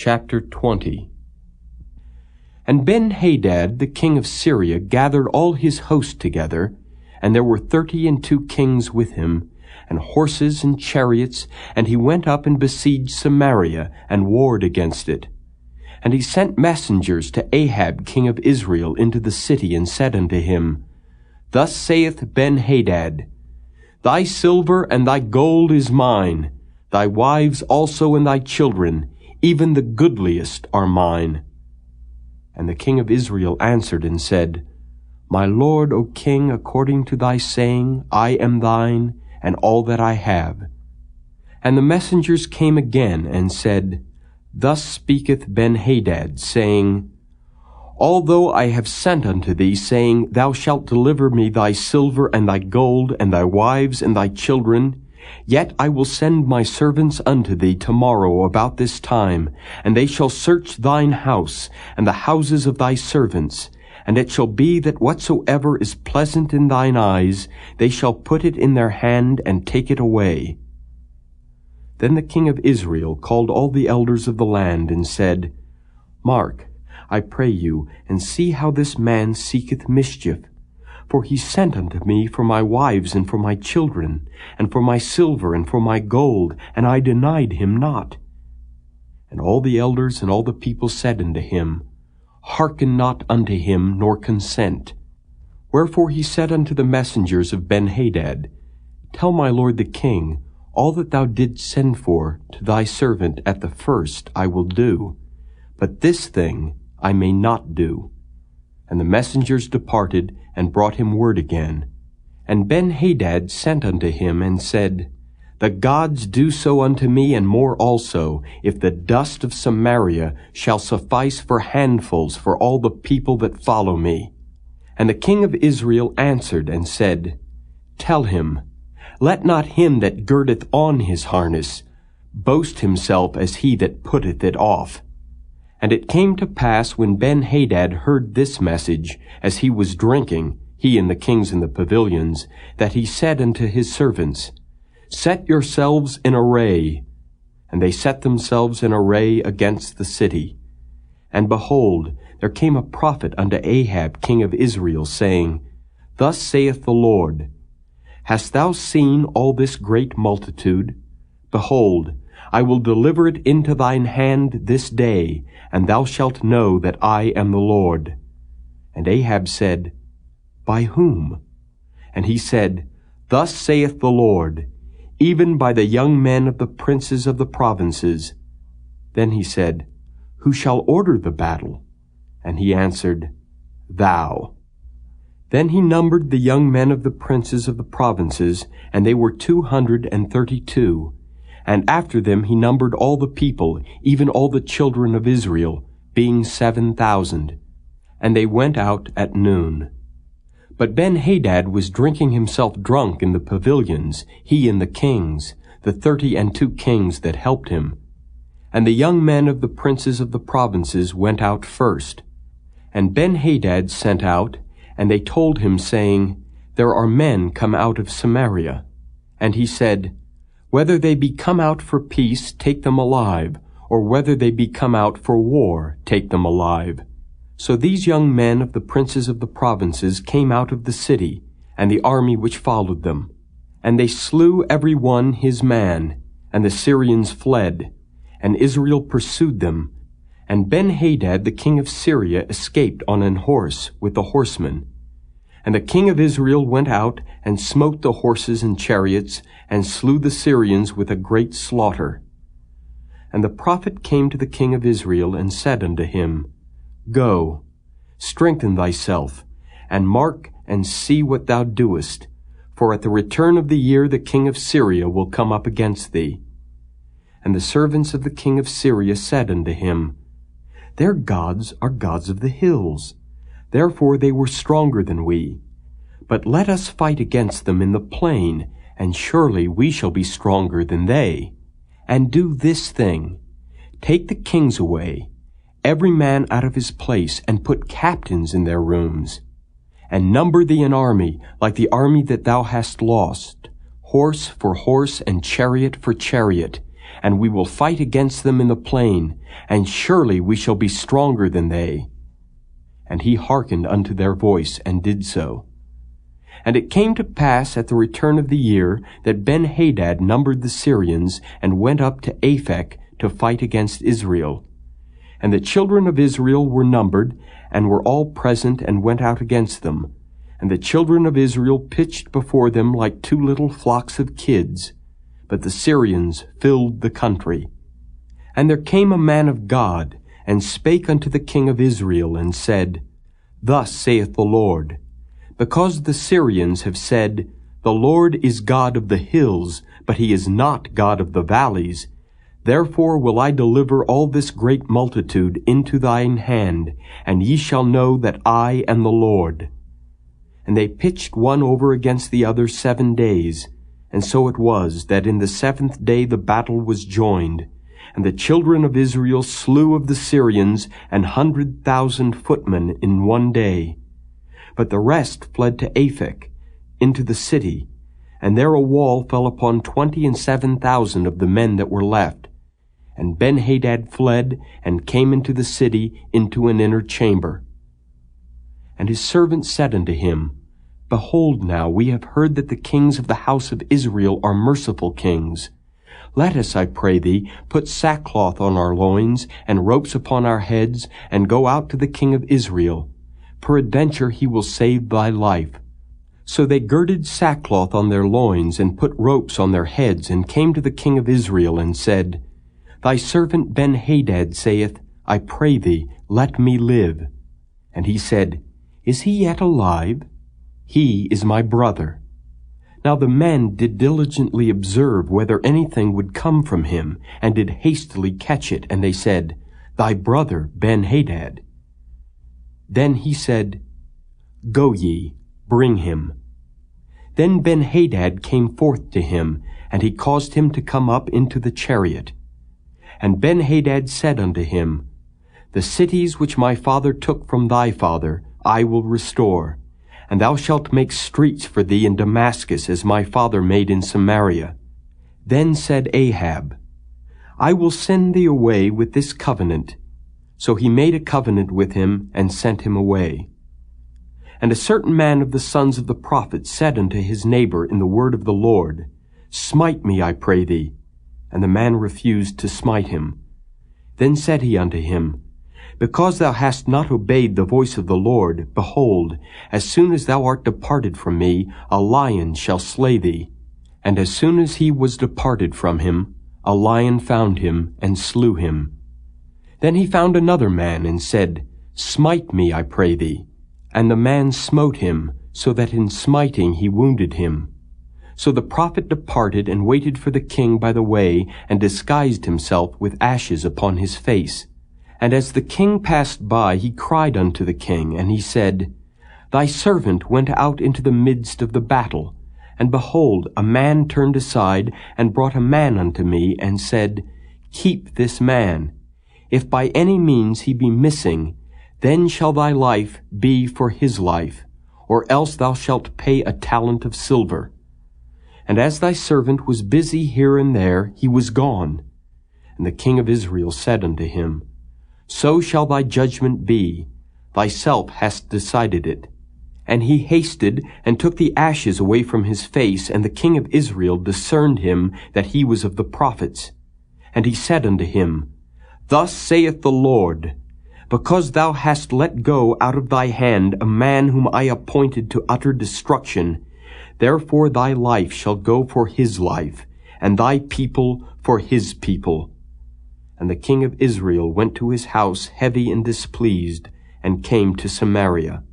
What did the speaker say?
Chapter 20. And Benhadad the king of Syria gathered all his host together, and there were 32 kings with him, and horses and chariots, and he went up and besieged Samaria, and warred against it. And he sent messengers to Ahab king of Israel into the city, and said unto him, Thus saith Benhadad, Thy silver and thy gold is mine, thy wives also and thy children, even the goodliest are mine. And the king of Israel answered and said, My lord, O king, according to thy saying, I am thine, and all that I have. And the messengers came again, and said, Thus speaketh Benhadad, saying, Although I have sent unto thee, saying, Thou shalt deliver me thy silver and thy gold, and thy wives and thy children, yet I will send my servants unto thee tomorrow about this time, and they shall search thine house, and the houses of thy servants, and it shall be that whatsoever is pleasant in thine eyes, they shall put it in their hand, and take it away. Then the king of Israel called all the elders of the land, and said, Mark, I pray you, and see how this man seeketh mischief. For he sent unto me for my wives and for my children, and for my silver and for my gold, and I denied him not. And all the elders and all the people said unto him, Hearken not unto him, nor consent. Wherefore he said unto the messengers of Benhadad, Tell my lord the king, all that thou didst send for to thy servant at the first I will do, but this thing I may not do. And the messengers departed, and brought him word again. And Benhadad sent unto him, and said, The gods do so unto me, and more also, if the dust of Samaria shall suffice for handfuls for all the people that follow me. And the king of Israel answered and said, Tell him, Let not him that girdeth on his harness boast himself as he that putteth it off. And it came to pass, when Benhadad heard this message, as he was drinking, he and the kings in the pavilions, that he said unto his servants, Set yourselves in array. And they set themselves in array against the city. And behold, there came a prophet unto Ahab king of Israel, saying, Thus saith the Lord, Hast thou seen all this great multitude? Behold, I will deliver it into thine hand this day, and thou shalt know that I am the Lord. And Ahab said, By whom? And he said, Thus saith the Lord, even by the young men of the princes of the provinces. Then he said, Who shall order the battle? And he answered, Thou. Then he numbered the young men of the princes of the provinces, and they were 232. And after them he numbered all the people, even all the children of Israel, being 7,000. And they went out at noon. But Benhadad was drinking himself drunk in the pavilions, he and the kings, the 32 kings that helped him. And the young men of the princes of the provinces went out first. And Benhadad sent out, and they told him, saying, There are men come out of Samaria. And he said, Whether they be come out for peace, take them alive, or whether they be come out for war, take them alive. So these young men of the princes of the provinces came out of the city, and the army which followed them. And they slew every one his man, and the Syrians fled, and Israel pursued them. And Benhadad the king of Syria escaped on an horse with the horsemen. And the king of Israel went out, and smote the horses and chariots, and slew the Syrians with a great slaughter. And the prophet came to the king of Israel, and said unto him, Go, strengthen thyself, and mark and see what thou doest, for at the return of the year the king of Syria will come up against thee. And the servants of the king of Syria said unto him, Their gods are gods of the hills, therefore they were stronger than we. But let us fight against them in the plain, and surely we shall be stronger than they. And do this thing, take the kings away, every man out of his place, and put captains in their rooms. And number thee an army, like the army that thou hast lost, horse for horse, and chariot for chariot, and we will fight against them in the plain, and surely we shall be stronger than they. And he hearkened unto their voice, and did so. And it came to pass at the return of the year that Benhadad numbered the Syrians, and went up to Aphek to fight against Israel. And the children of Israel were numbered, and were all present, and went out against them. And the children of Israel pitched before them like two little flocks of kids. But the Syrians filled the country. And there came a man of God, and spake unto the king of Israel, and said, Thus saith the Lord, because the Syrians have said, The Lord is God of the hills, but he is not God of the valleys, therefore will I deliver all this great multitude into thine hand, and ye shall know that I am the Lord. And they pitched one over against the other 7 days, and so it was, that in the 7th day the battle was joined, and the children of Israel slew of the Syrians 100,000 footmen in 1 day. But the rest fled to Aphek, into the city, and there a wall fell upon 27,000 of the men that were left. And Benhadad fled, and came into the city, into an inner chamber. And his servants said unto him, Behold now, we have heard that the kings of the house of Israel are merciful kings. Let us, I pray thee, put sackcloth on our loins, and ropes upon our heads, and go out to the king of Israel. Peradventure he will save thy life. So they girded sackcloth on their loins, and put ropes on their heads, and came to the king of Israel, and said, Thy servant Benhadad saith, I pray thee, let me live. And he said, Is he yet alive? He is my brother. Now the men did diligently observe whether anything would come from him, and did hastily catch it, and they said, Thy brother Benhadad. Then he said, Go ye, bring him. Then Benhadad came forth to him, and he caused him to come up into the chariot. And Benhadad said unto him, The cities which my father took from thy father I will restore, and thou shalt make streets for thee in Damascus, as my father made in Samaria. Then said Ahab, I will send thee away with this covenant. So he made a covenant with him, and sent him away. And a certain man of the sons of the prophets said unto his neighbor in the word of the Lord, Smite me, I pray thee. And the man refused to smite him. Then said he unto him, Because thou hast not obeyed the voice of the Lord, behold, as soon as thou art departed from me, a lion shall slay thee. And as soon as he was departed from him, a lion found him, and slew him. Then he found another man, and said, Smite me, I pray thee. And the man smote him, so that in smiting he wounded him. So the prophet departed, and waited for the king by the way, and disguised himself with ashes upon his face. And as the king passed by, he cried unto the king, and he said, Thy servant went out into the midst of the battle, and behold, a man turned aside, and brought a man unto me, and said, Keep this man. If by any means he be missing, then shall thy life be for his life, or else thou shalt pay a talent of silver. And as thy servant was busy here and there, he was gone. And the king of Israel said unto him, So shall thy judgment be, thyself hast decided it. And he hasted, and took the ashes away from his face, and the king of Israel discerned him that he was of the prophets. And he said unto him, Thus saith the Lord, Because thou hast let go out of thy hand a man whom I appointed to utter destruction, therefore thy life shall go for his life, and thy people for his people. And the king of Israel went to his house heavy and displeased, and came to Samaria.